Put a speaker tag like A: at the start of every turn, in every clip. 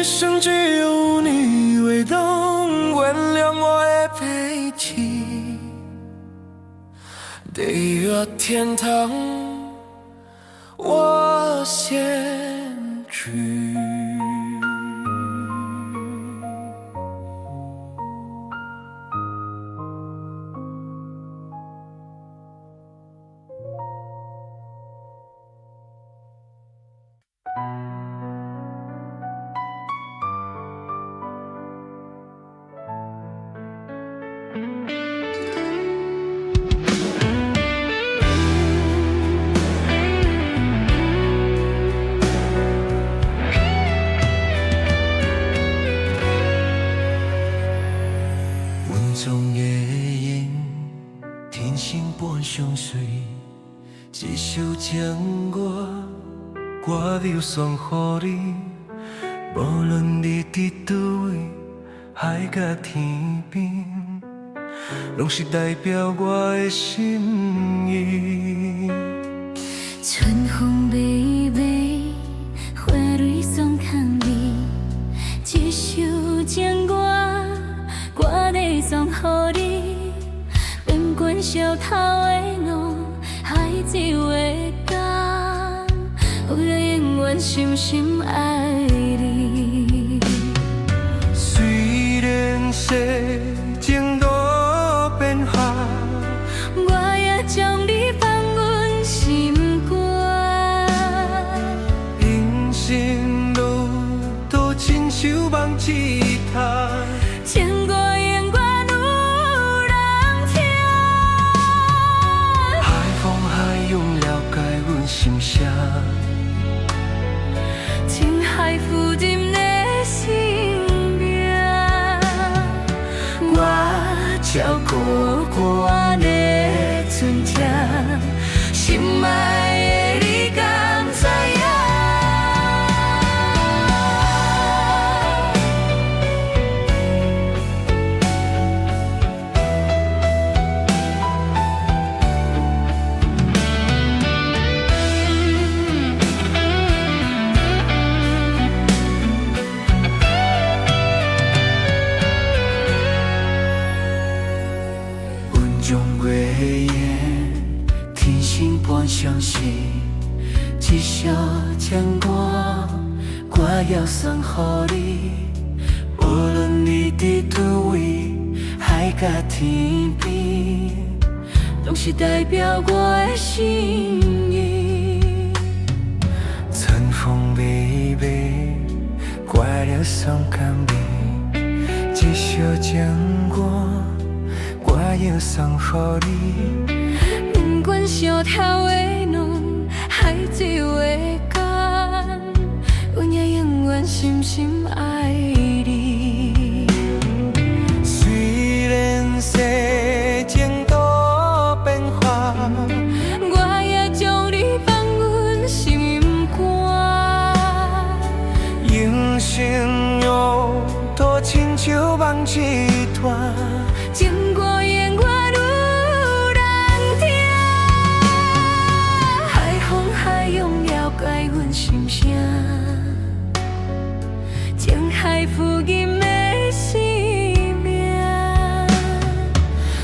A: 余生只有你为灯，原谅我的脾气。地狱天堂，我先去。
B: 中的烟，天生伴相随，一首情歌，我要送予你。无论你伫倒位，海甲天边，拢是代表我的心意。
C: 春风微微，花蕊送给你，一首情歌。我得送予你，边关小头的路，海只会干，我永远深深爱你。
B: 虽然世情多变化，
C: 我也将你放阮心肝。
B: 人生路途亲像梦一趟。
C: 情歌永远有人听，
B: 海风海涌了解阮心声，
C: 情海浮沉的生命，我照顾我的船只，心爱的你敢知影？
B: 相信一首情歌，我要送予你。无论你伫倒位，海甲天边，拢是代表我的心意。春风微微，我要送给你。一首情歌，我要送予你。
C: 管小头的路，海水会干，阮也永远深深爱你。
B: 虽然世情多变化，
C: 我也将你放阮心肝。
B: 人生路途亲像梦一段，
C: 情歌永远有人听。海风海涌了解阮心声，情海浮沉的生命，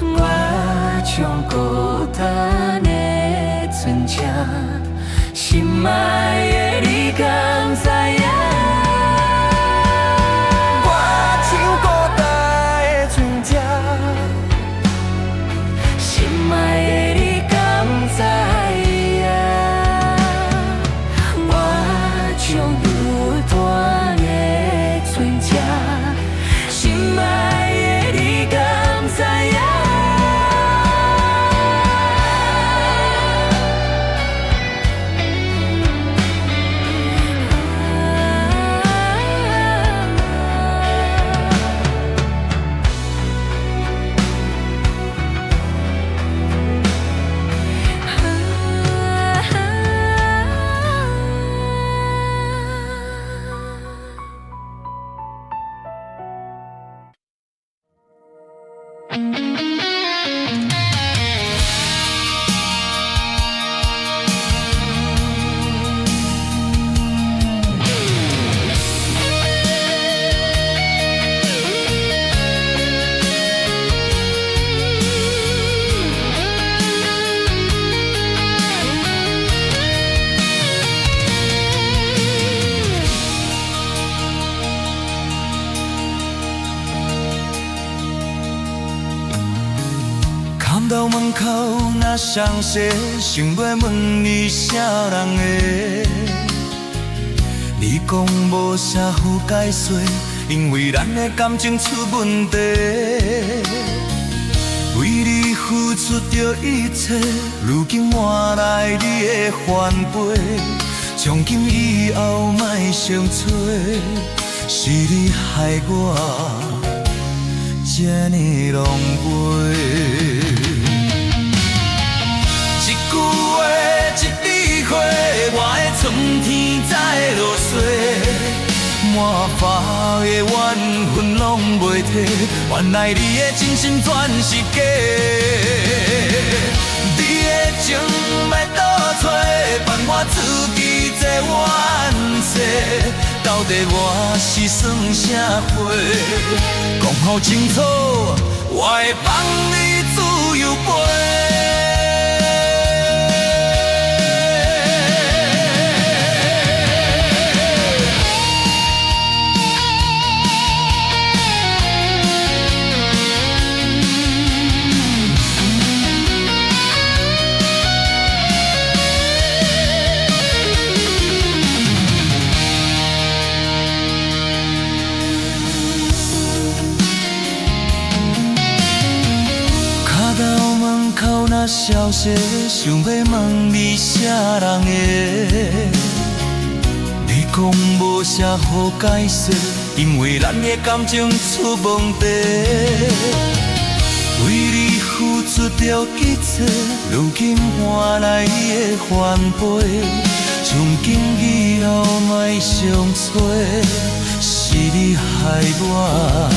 B: 我像孤单的船只，心爱的你敢知影？我像孤单的船只。
A: 看到门口那双鞋，想要问你啥人的？你讲无啥好解释，因为咱的感情出问题。为你付出着一切，如今换来你的反背。从今以后莫相找，是你害我这呢狼狈。一句话，一滴血，我的春天在落雪。满花的缘分拢袂褪，原来你的真心全是假。你的情要倒找，伴我自己坐冤世。到底我是算啥货？讲好清楚，我会放你自由飞。那消息，想要问你啥人的？你讲无啥好解释，因为咱的感情出问题。为你付出着一切，如今换来你的反背。从今以后莫相找，是你害我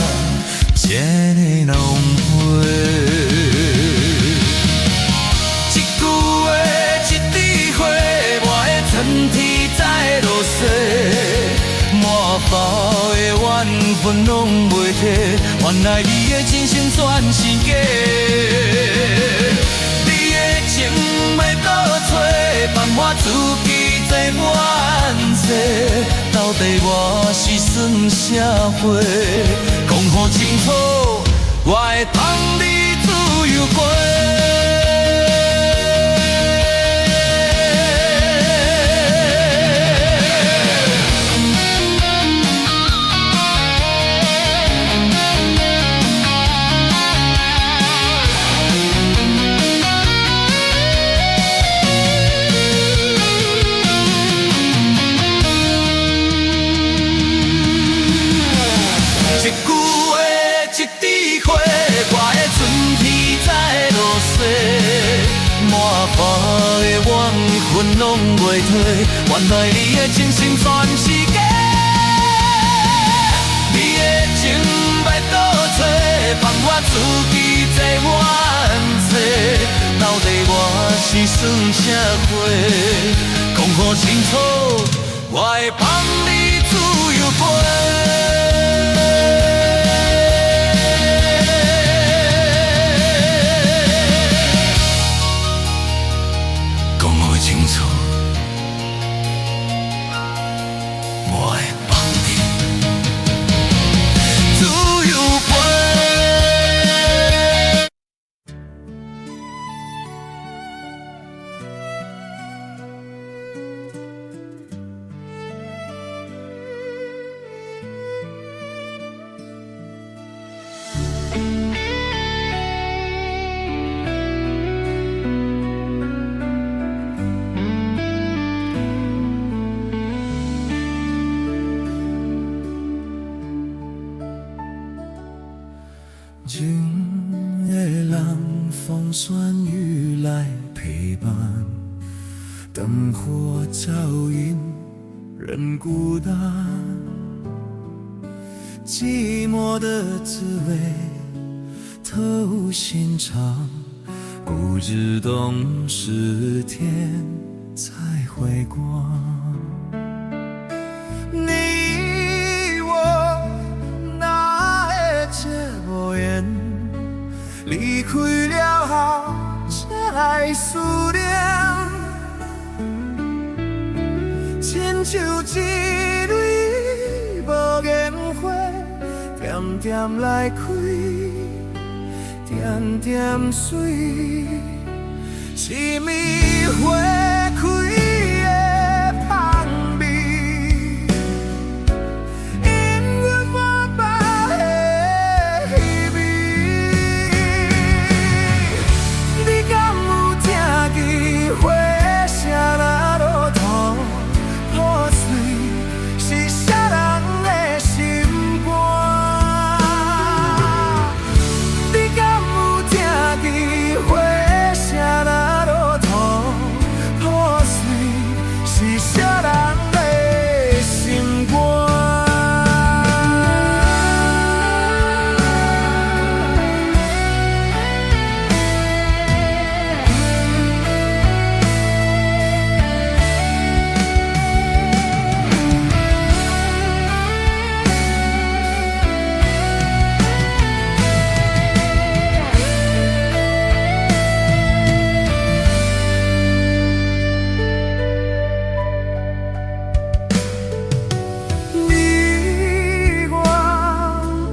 A: 这呢狼狈。春天在落雪，满包的缘分拢袂褪，原来你的真心全是假。你的情要倒找，伴我自己坐冤世。到底我是算啥货？讲好清楚，我会放你自由飞。拢袂褪，原来你的真心全是假。你的情要倒找，放我自己坐冤世。到底我是算啥货？讲好清楚，我会放你自由飞。情的人，风霜雨来陪伴，灯火照映人孤单，寂寞的滋味透心肠，不知冬是天才会光。你我哪会这无缘，离开了后才来思念，亲像一蕊无言花，点点来开，点点水，是暝花开的香味，引阮满腹的虚味。你敢有听见花声若落土破碎，是啥人的心肝？你敢有听见花声若落土破碎，是啥人的心肝？你我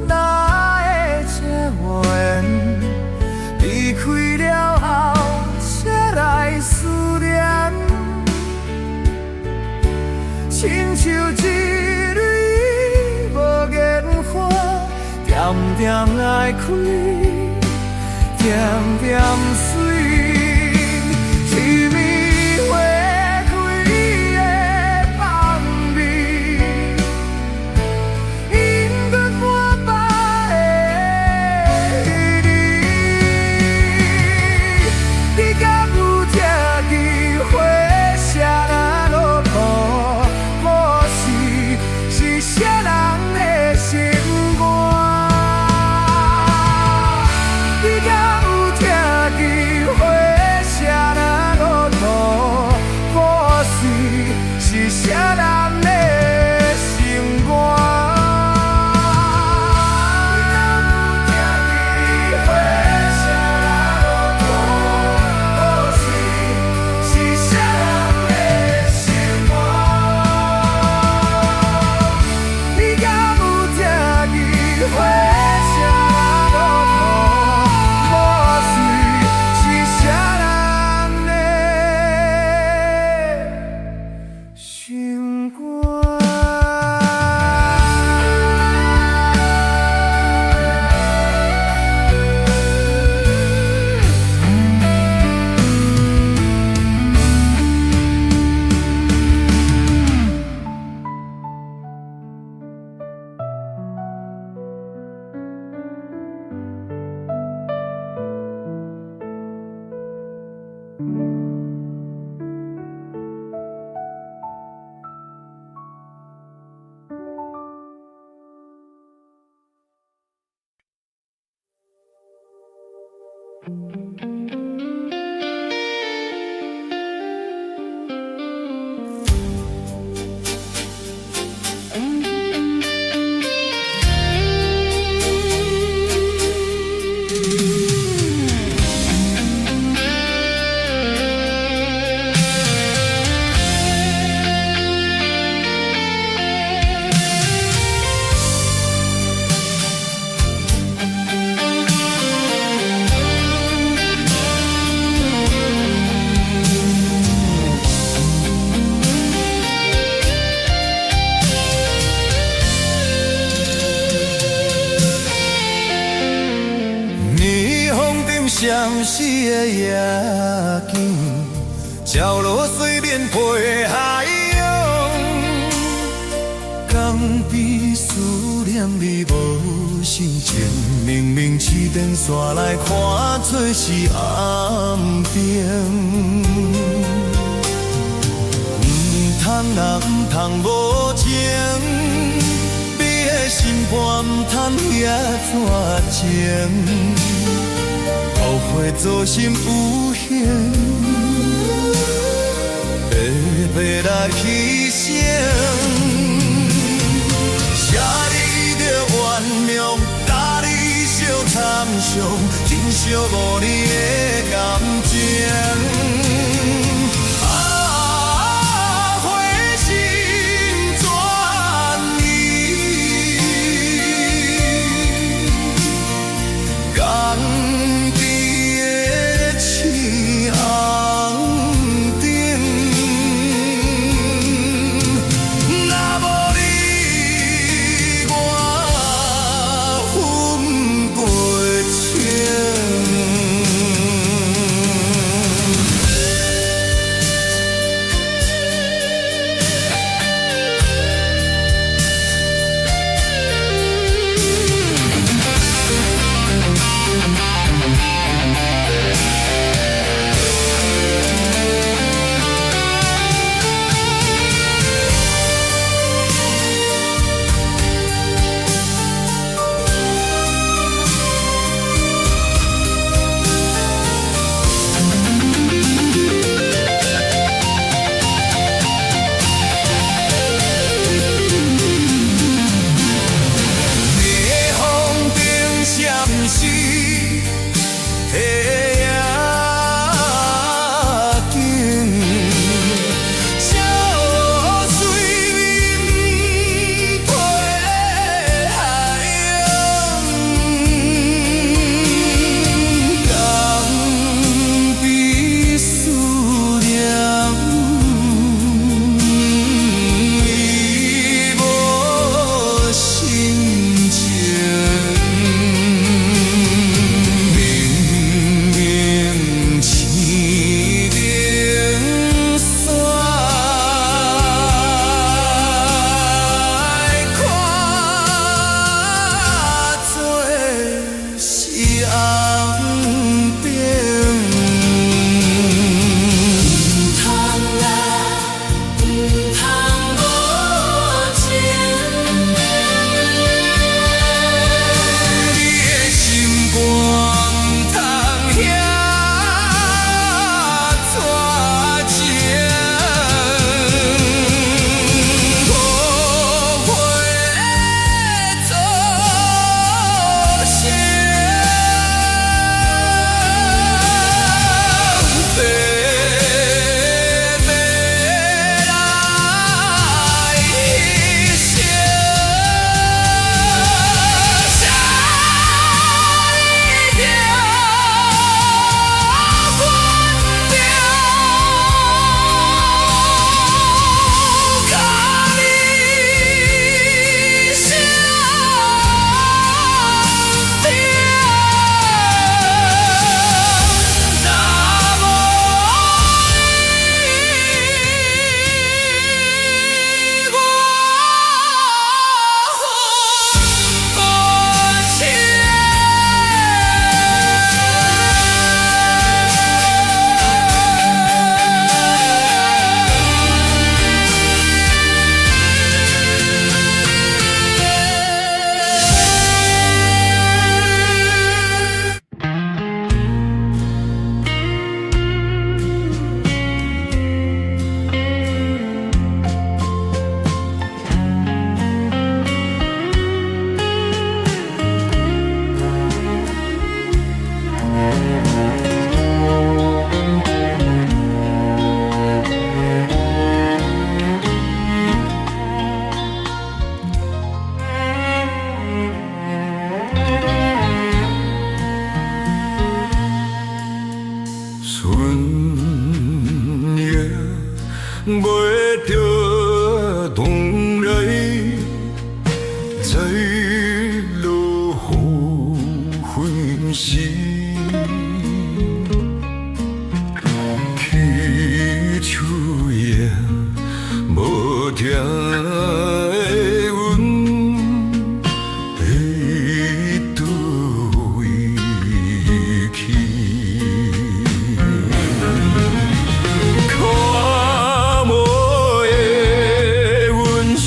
A: 哪会结缘？离开了后，才来思念，亲像一蕊无言花，点点来开，点点水。是暝花开的香味，引阮满腹的虚味。你敢有听见花声若落土破碎，是啥人的心肝？你敢有听见花声若落土破碎，是啥人的心肝？你敢有听见花声若落土破碎，是啥人的心肝？你敢有听见花声落土破碎，是啥人的心肝？霓虹顶闪烁的夜景，照落水面陪海洋。江边思念你无心情，明明市电线来看做是暗灯。唔通人唔通无情，你的心肝唔通遐绝情。后悔做心有限，白白来牺牲。写你着原谅，搭你相参详，珍惜无你的感情。花心转意，江在落雨昏时，起手也无定的阮，会倒位去。看无的阮生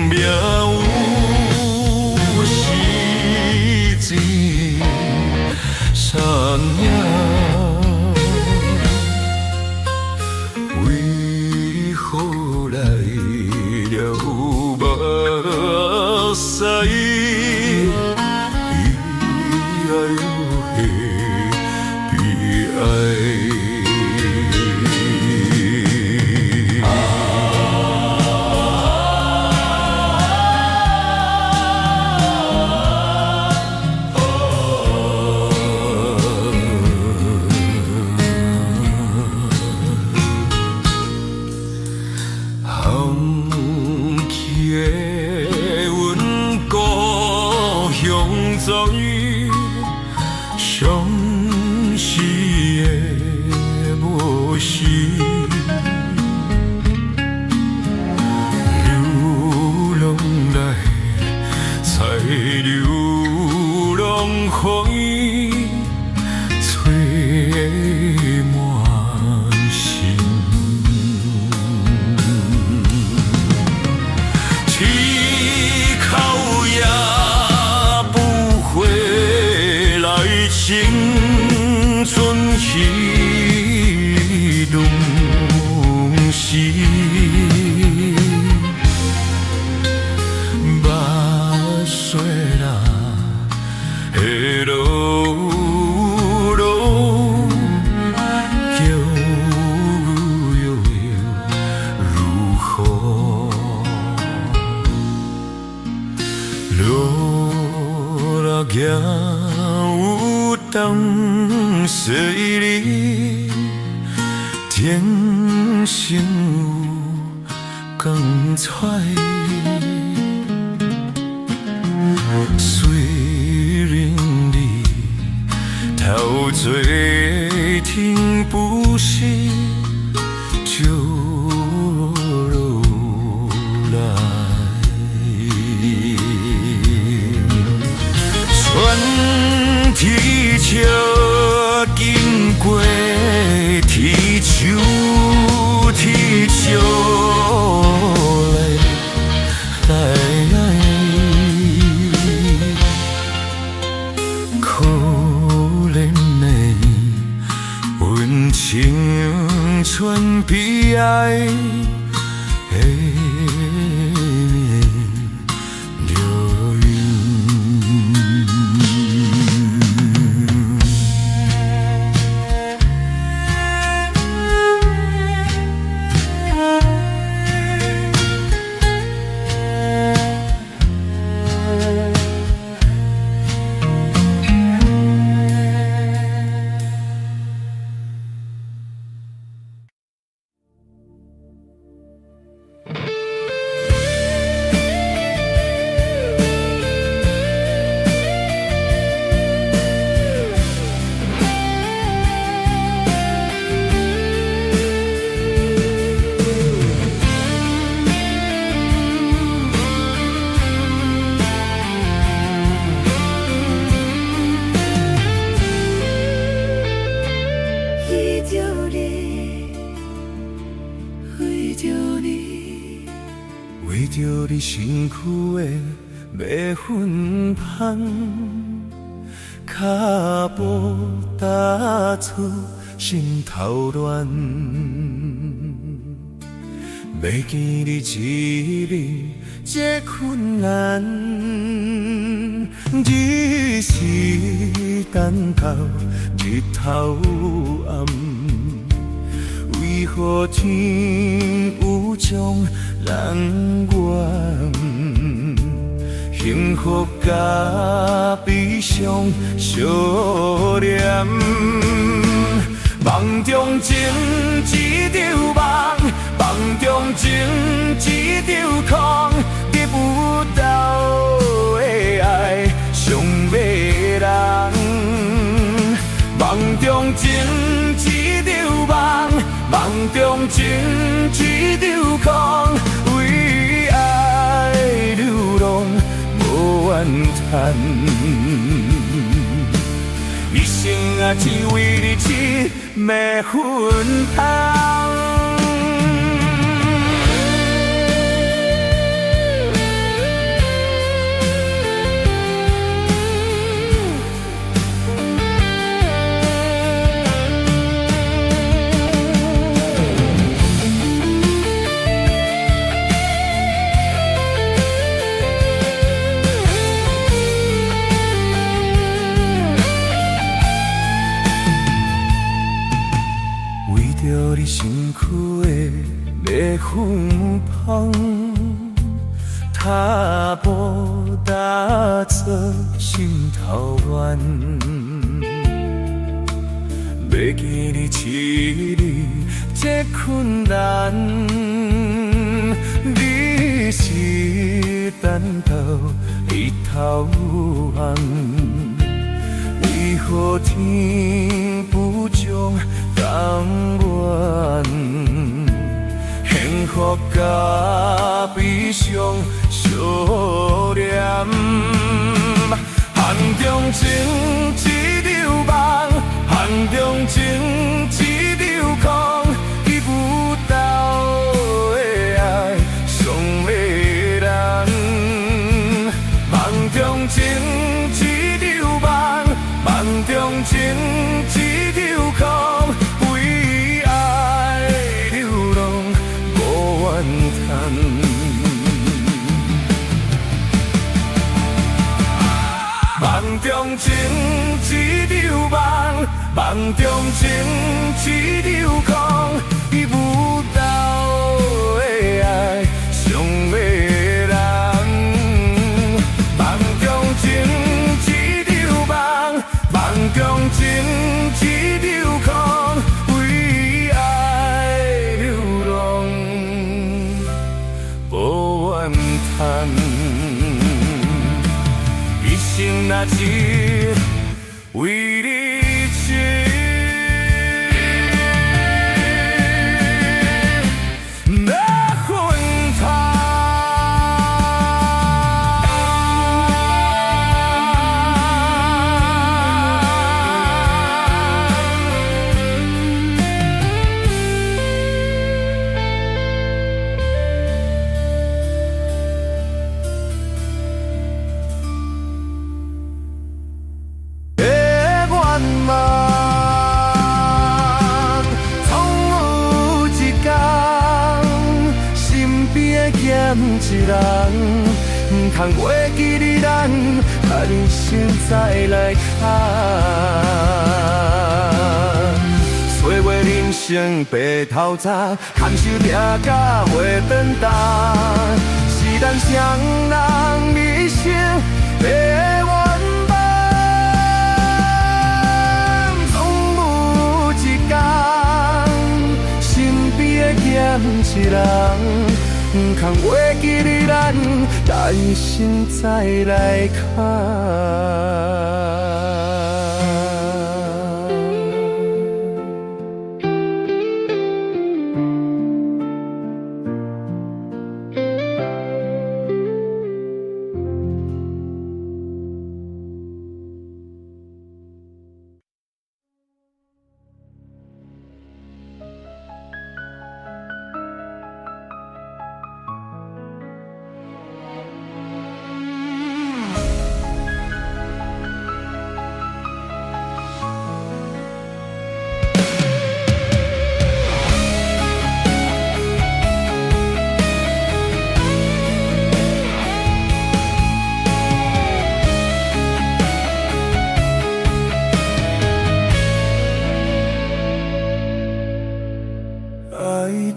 A: 命有时节山影，为何来了目屎？哎呦嘿，悲哀。遭遇相思的无时，流浪来采流浪雨，吹满心。起口也青春彼拢是目水啦，的路路叫如何？路啦行。当细里天生有光彩，虽然你头做天不是就落来，天笑经过天秋，天笑来，可怜的阮青春悲哀的流为着你身躯的每分香，脚步踏出心头乱，要见你一日这困难，日时等到日头暗。为何天有种人怨？幸福甲悲伤相连，梦中情一场梦，梦中情一场空，得不到。中情一场空，为爱流浪无怨叹。一生啊，只为你一暝分香。着你身躯的烈芬芳，踏步踏出心头缘，要记你一日这困难，你是等到日头红，为何天不将甘愿，幸福甲悲伤相连，hand中情一场梦，hand中情一场空，记不到的爱伤的人，梦中情一场梦，梦中情一场空。梦中情一场梦，梦中情一场空，记不到的爱伤的人。梦中情一场梦，梦中情一场空，为爱流浪无怨叹。一生若只为你一人，不通袂记你咱，叹心再来看。岁月人生白头早，牵手拼甲袂长大，是咱双人一生的圆满。总有一天，身边的欠一人。不通袂记你咱，担心再来看。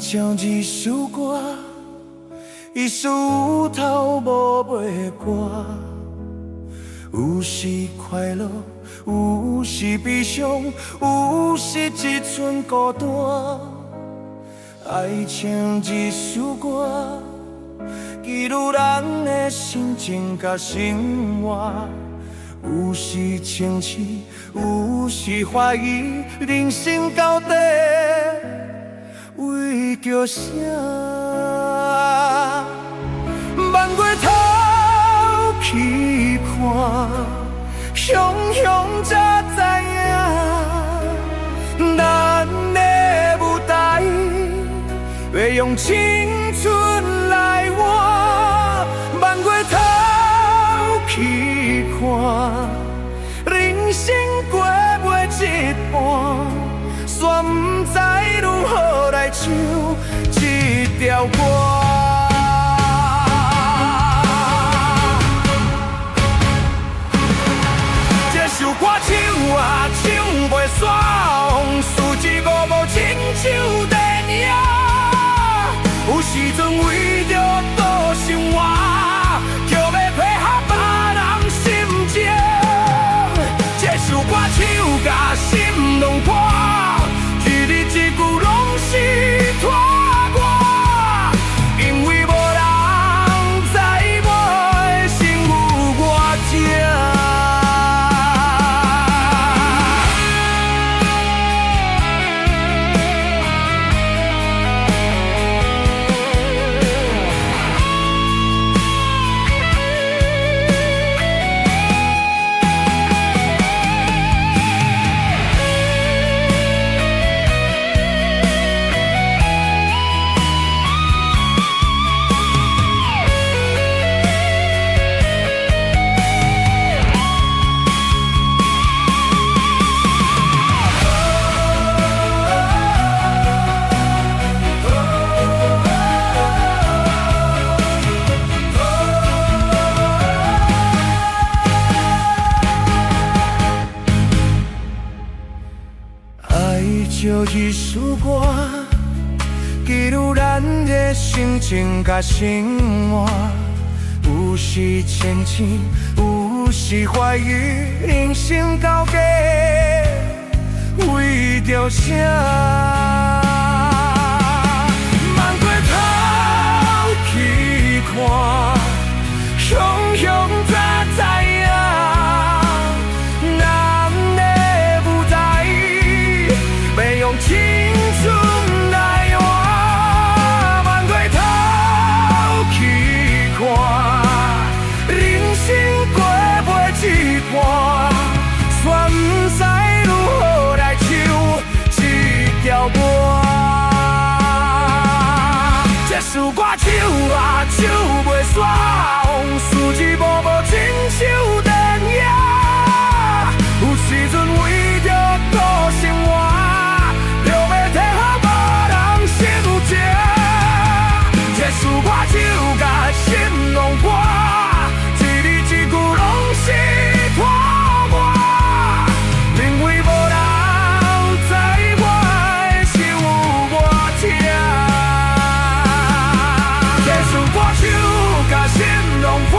A: 唱一首歌，一首有头无尾的歌，有时快乐，有时悲伤，有时一寸孤单。爱唱一首歌，记录人的心情甲生活，有时清醒，有时怀疑，人生到底为着啥？万月头去看，雄雄才知影，咱的舞台要用青春来换。万月头去看，人生过袂一半，煞不知如何来唱这条歌。这首歌唱啊唱袂煞，往事一幕幕亲像电影，有时阵为着多生活，就要配合别人心情。这首歌唱甲心拢破，一字一句拢是拖我，因为无人知我的心有偌正。就一首歌，记录咱的心情甲生活，有时前进，有时怀疑人生到底为着啥？万月头去看，雄雄才知影。青春来换，万月头去看，人生过袂一半，煞不知如何来唱这条歌。这首歌唱啊唱袂煞，往事一幕幕亲像电影，有时阵为着多生活。这首歌唱甲心拢破，一字一句拢是拖我，因为无人知我的心有偌正。这首歌唱甲心拢破，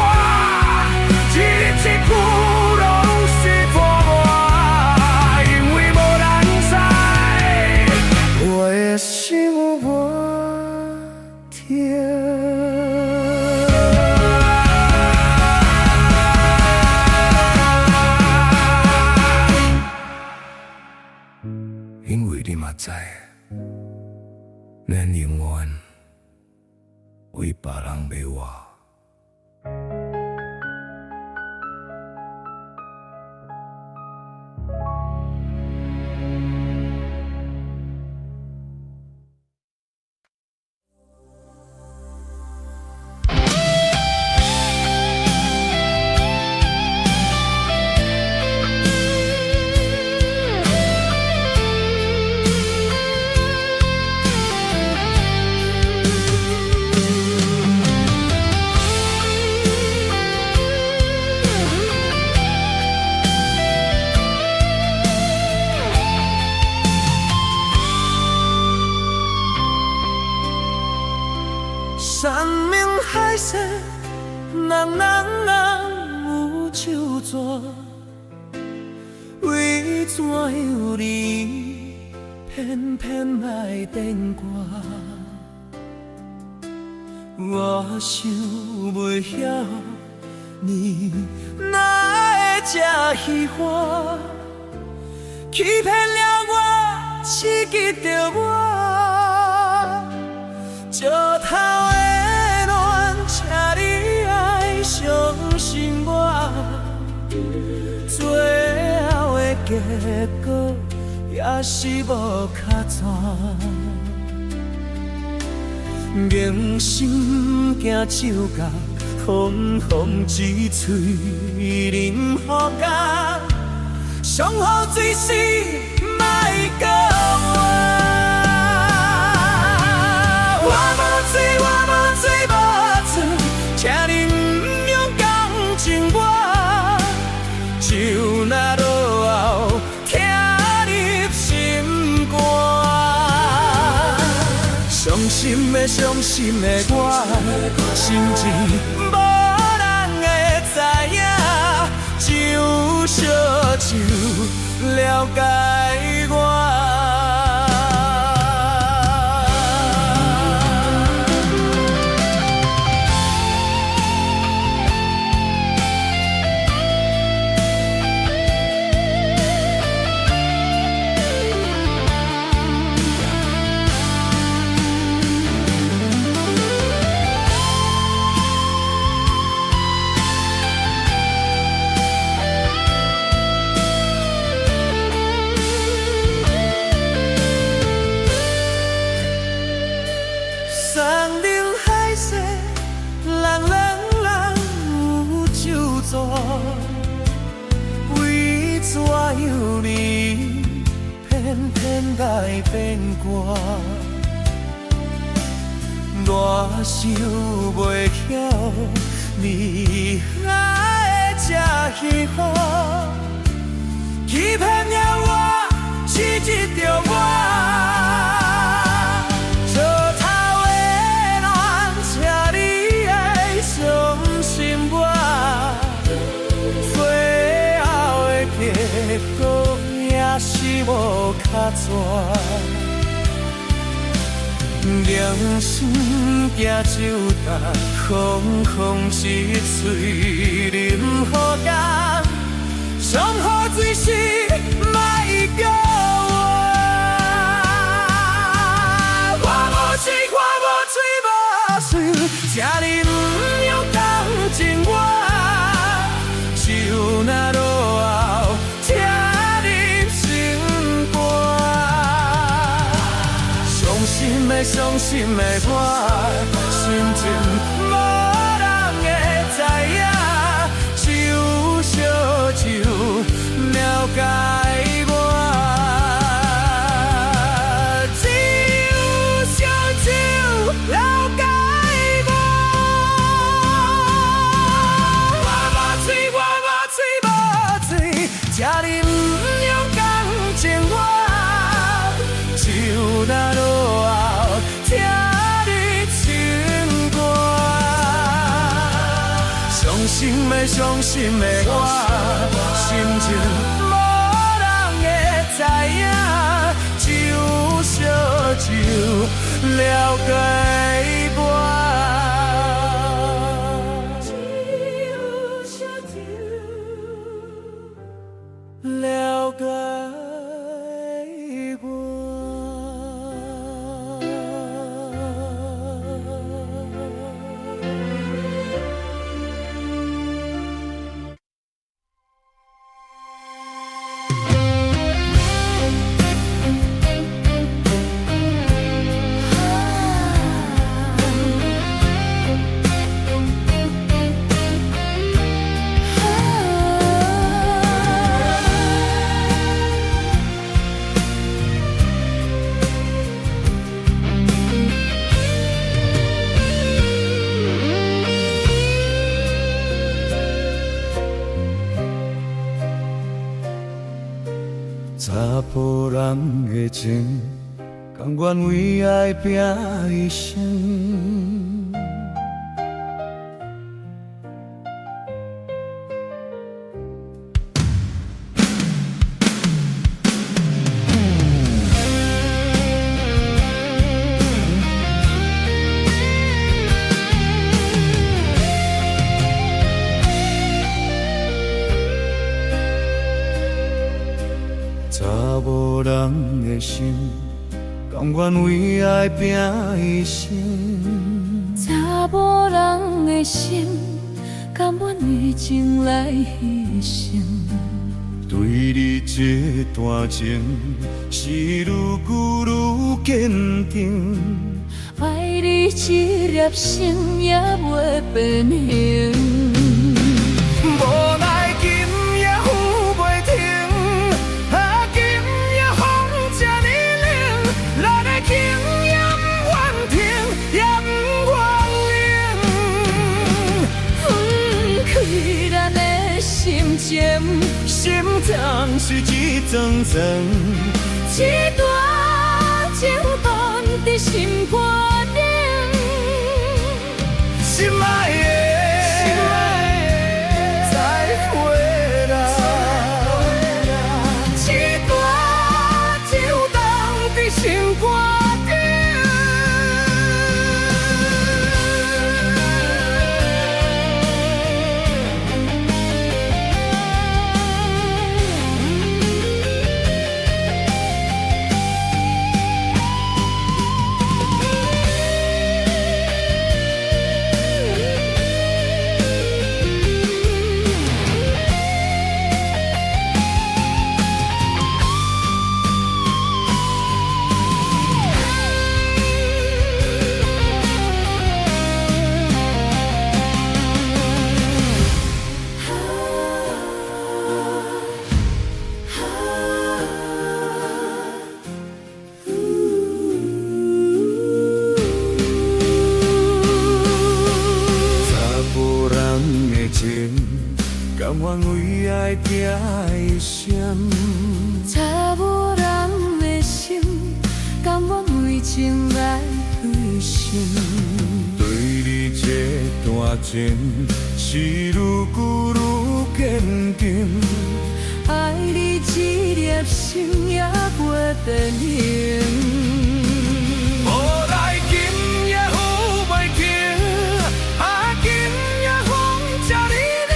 A: 一字一句拢是拖我，因为无人知我的心有偌正。因为你嘛知，咱永远为别人卖活。山明海誓，人有手纸，为怎样你偏偏爱变卦？我想袂晓，你哪会这虚幻，欺骗了我，刺激着我。石头的恋，请你爱相信我，最后的结果也是无较全。明心惊酒甲风风一嘴饮好干，上好水是莫搁我。我无水，我无水无醋，请你不用同情我，就那落后听入心肝。伤心的伤心的我，心情无人会知影，只有烧酒了解我。爱变卦，热想袂晓，你爱这幸福，欺骗了我，刺激着我。石头的恋，请你爱相信我，最后的结果也是无较全。良心惊酒干，空空一嘴饮好干，上好水是莫叫我。我无水，我无水无水，请你不用同情我，就那落后听入心肝。伤心的我，心情无人会知影，只有烧酒了解我，只有烧酒了解我。我无水，我无水无水，请你不用同情我，就那落后听你心肝。伤心的我，心情无人会知影，只有烧酒了解我。只有烧酒了解我。查甫人的情，甘愿为爱拼一生。查某人的心，甘愿为爱拼一生。
C: 查某人的心，甘愿为情来牺牲。
A: 对你这段情，是愈久愈坚定。
C: 爱你一粒心也袂变形。
A: 无奈今夜雨袂停，啊，今夜风这呢冷，咱的情也不愿停，也不愿冷。
C: 分开咱的心情，
A: 心脏是一层层，
C: 一段情放伫心肝顶。
A: 心爱的，再回来。
C: 一段情放伫心肝顶。
A: 甘愿为爱拼一生，
C: 查某人的心，甘愿为情来牺牲。
A: 对你这段情，是愈久愈坚定。
C: 爱你一粒心也袂变形。
A: 无奈今夜雨袂停，啊，今夜风这呢冷，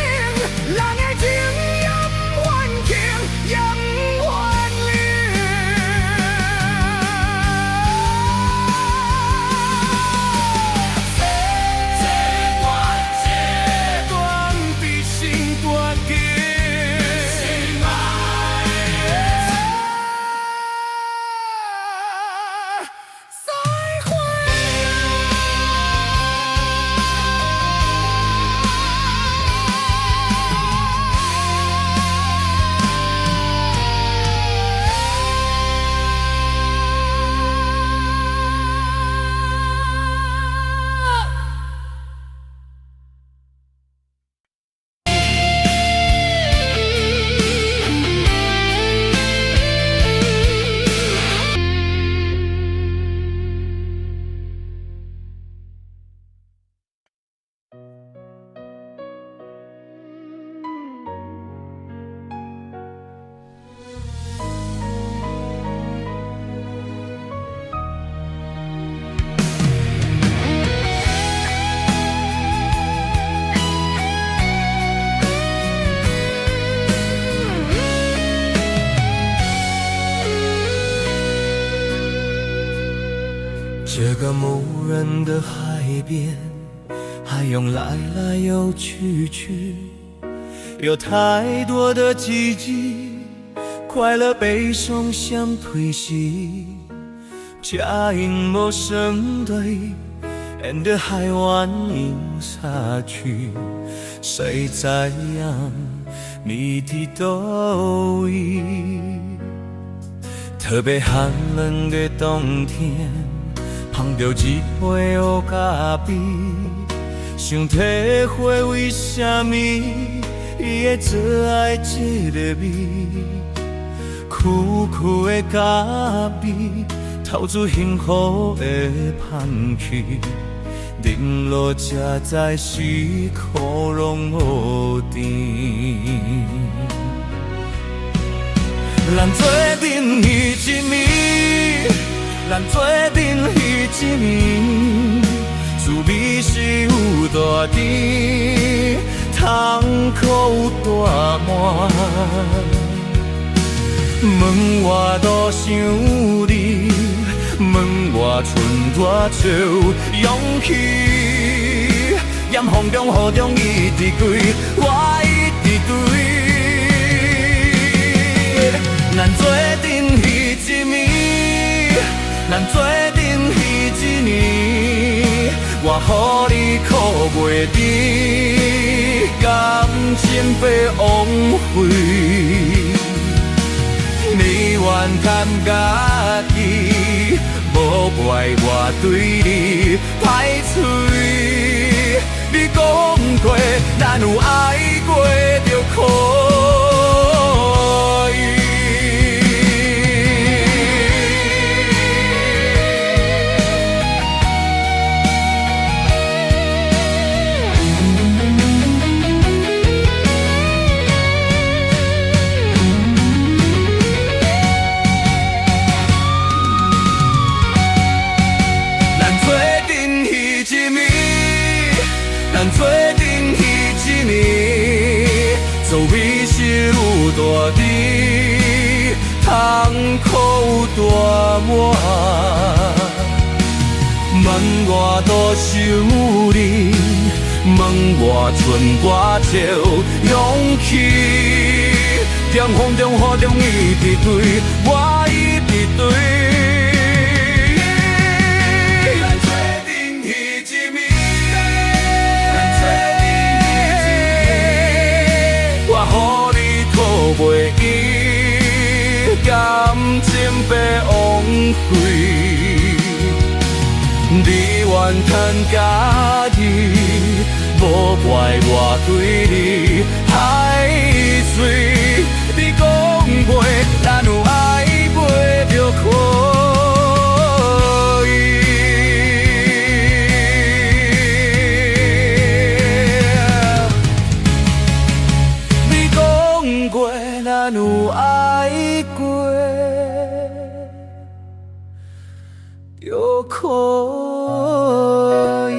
A: 人的情也不愿停，也不愿这段比心肝紧。这个无人的海边，海涌来来又去去，有太多的季节，快乐悲伤相推袭。假因陌生对，沿着海湾游下去，谁在样谜底都位？特别寒冷的冬天，碰到一杯乌咖啡，想体会为什么伊会做爱这个味，苦苦的咖啡，透出幸福的香气，饮落才知是苦拢无甜。咱做阵彼一暝，咱做阵彼一暝，滋味是有大甜，痛苦有大满。问我都想你，门外剩多少勇气？严风中雨中一直归，我一直追。咱做阵彼一暝，咱做阵彼一年，我予你苦袂甜，感情被枉费。你怨叹家己，无怪我对你歹嘴。你讲过，咱有爱过就可以。咱做阵彼一年，做美食有大甜，痛苦有大满。门外多想你，门外剩多少勇气？在风中雨中一直追，我一直追。袂记，感情被枉费。你怨叹家己，无怪我对你歹嘴。你讲过，咱有爱袂就可以。你讲过。咱有爱过，就可以。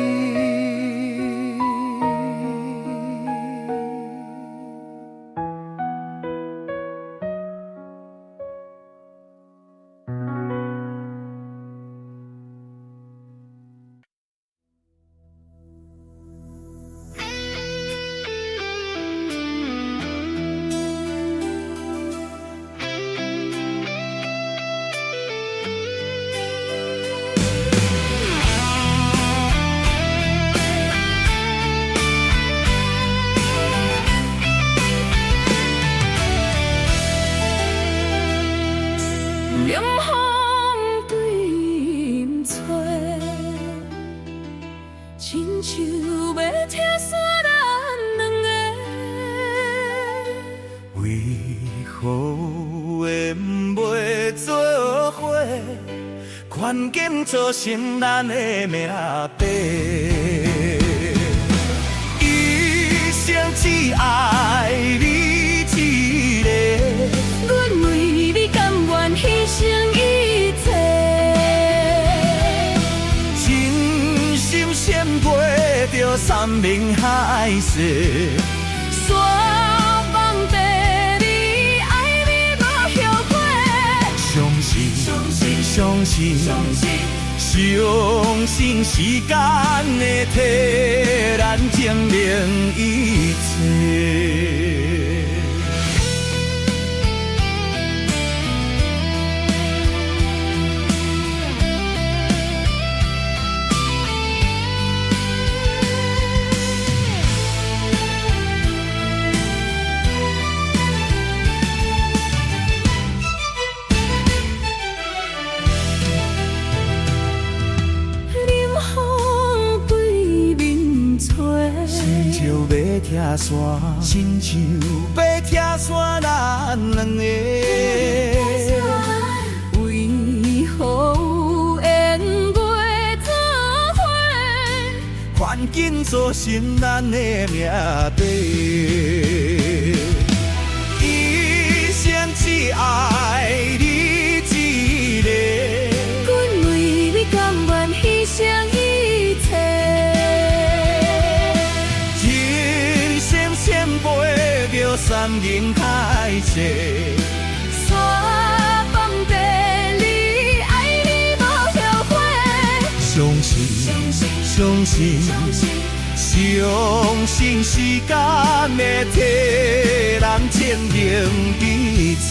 C: 严风对唔吹，亲像要拆散咱两个。
A: 为何会袂做伙？关键造成咱的命白。一生只爱你一个。
C: 阮为你甘愿牺牲一切，
A: 真心献陪着山盟海誓，
C: 山盟地你爱你无后悔，
A: 相信时间会替咱证明一切。拆散，亲像要拆散咱两个。
C: 为何有缘袂做伙？
A: 环境造成咱的命白。一生只爱你一个。
C: 阮为你甘愿牺牲一切。
A: 陪着山盟海誓，
C: 山盟地你爱你无
A: 相信时间会替人证明一切。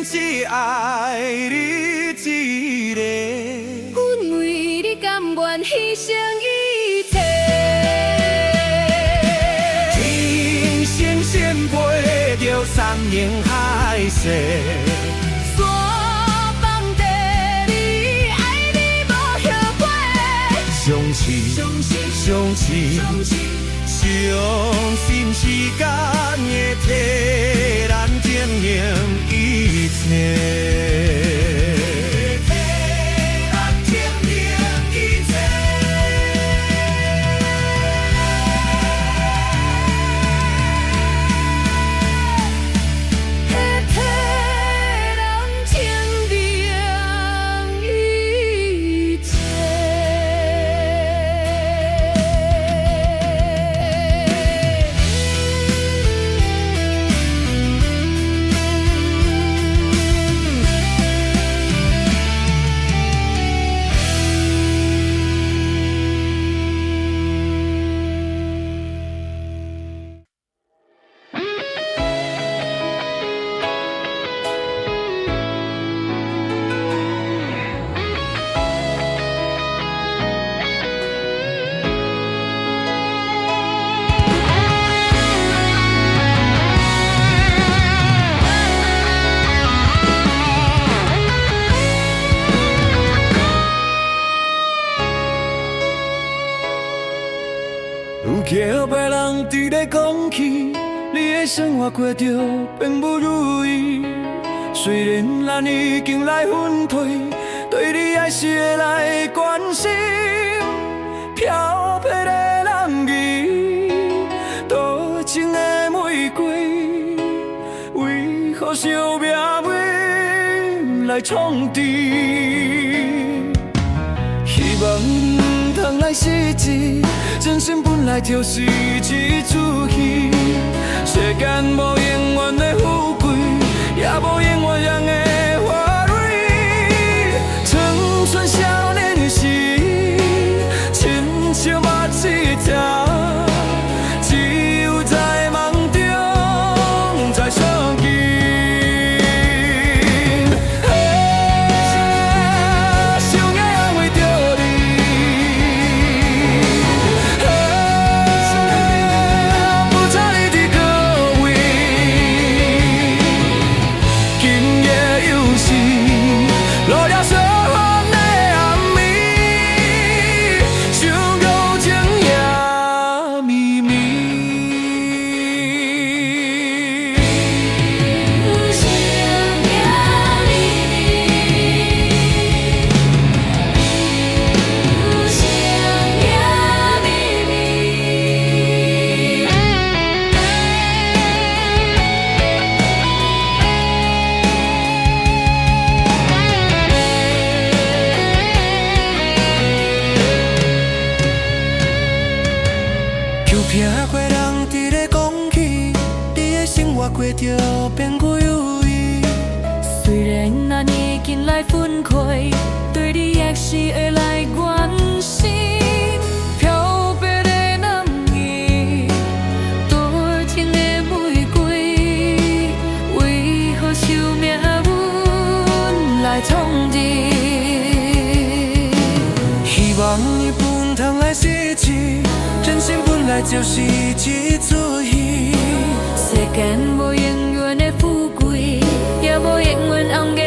A: 只爱你一个，
C: 阮为你甘愿牺牲一切。
A: 天星闪陪着山盟海誓，
C: 山峰地理爱你无后悔。
A: 相信时间会替咱证明一切。有叫别人伫咧讲起，你的生活过着并不如意。虽然咱已经来分配，对你还是会来关心。飘泊的人儿，多情的玫瑰，为何惜命运来创治？希望不通来失志，真心本来就是一出戏。世间无永远的富贵，也无永远人的花蕊。青春少年时，亲像目睭条，只有在梦中才相见。过着变过有意，
C: 虽然咱已经来分开，对你还是会来关心。漂泊的男儿，多情的玫瑰，为何受命运来创治？
A: 希望你不通来失去，真心本来就是一出戏。
C: 世间无永远的富贵，也无永远红颜。